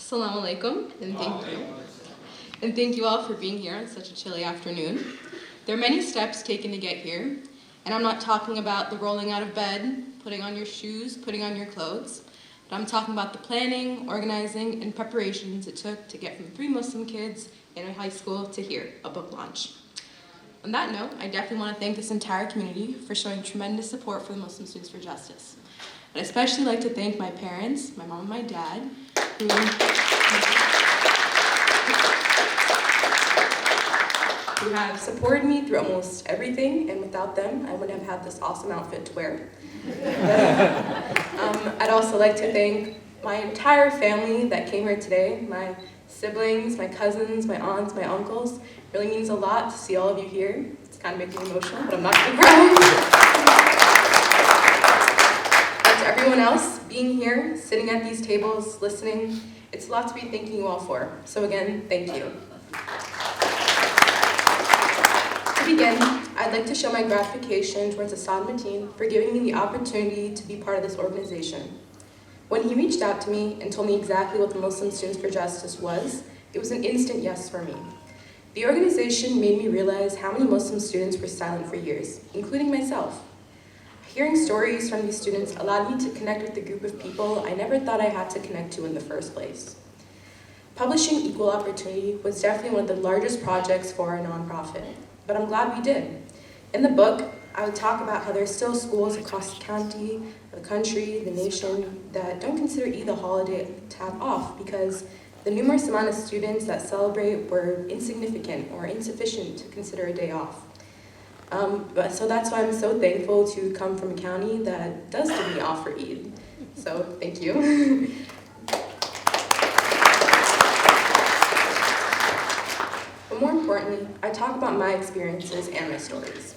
Assalamu alaikum, and thank you. And thank you all for being here on such a chilly afternoon. There are many steps taken to get here, and I'm not talking about the rolling out of bed, putting on your shoes, putting on your clothes, but I'm talking about the planning, organizing, and preparations it took to get from 3 Muslim kids in a high school to here, a book launch. On that note, I definitely want to thank this entire community for showing tremendous support for the Muslim Students for Justice. I'd especially like to thank my parents, my mom and my dad, who have supported me through almost everything, and without them, I wouldn't have had this awesome outfit to wear. I'd also like to thank my entire family that came here today, my siblings, my cousins, my aunts, my uncles. It really means a lot to see all of you here. It's kind of making me emotional, but I'm not going to cry. And to everyone else being here, sitting at these tables, listening, it's a lot to be thanking you all for. So again, thank you. To begin, I'd like to show my gratification towards Asad and Mateen for giving me the opportunity to be part of this organization. When he reached out to me and told me exactly what the Muslim Students for Justice was, it was an instant yes for me. The organization made me realize how many Muslim students were silent for years, including myself. Hearing stories from these students allowed me to connect with a group of people I never thought I had to connect to in the first place. Publishing Equal Opportunity was definitely one of the largest projects for a nonprofit, but I'm glad we did. In the book, I would talk about how there are still schools across the county, the country, the nation that don't consider Eid a holiday to have off because the numerous amount of students that celebrate were insignificant or insufficient to consider a day off. So that's why I'm so thankful to come from a county that does give me off for Eid. So thank you. But more importantly, I talk about my experiences and my stories.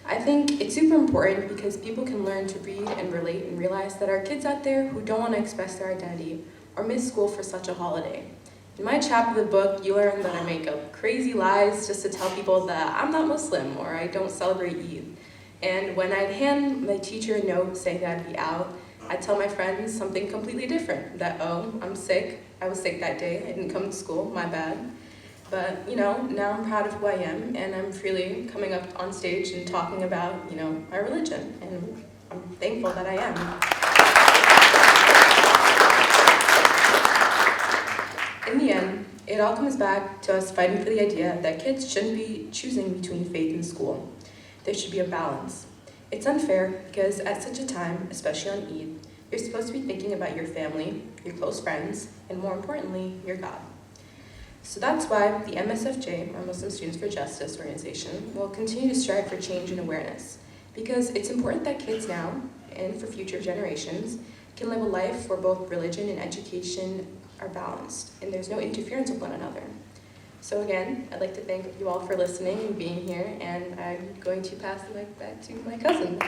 I think it's super important because people can learn to read and relate and realize that there are kids out there who don't want to express their identity or miss school for such a holiday. In my chapter of the book, you learn that I make up crazy lies just to tell people that I'm not Muslim or I don't celebrate Eid. And when I'd hand my teacher a note saying that I'd be out, I'd tell my friends something completely different, that, oh, I'm sick, I was sick that day, I didn't come to school, my bad. But, now I'm proud of who I am, and I'm freely coming up on stage and talking about, my religion, and I'm thankful that I am. In the end, it all comes back to us fighting for the idea that kids shouldn't be choosing between faith and school. There should be a balance. It's unfair because at such a time, especially on Eid, you're supposed to be thinking about your family, your close friends, and more importantly, your God. So that's why the MSFJ, or Muslim Students for Justice organization, will continue to strive for change and awareness, because it's important that kids now, and for future generations, can live a life where both religion and education are balanced, and there's no interference with one another. So again, I'd like to thank you all for listening and being here, and I'm going to pass the mic back to my cousin.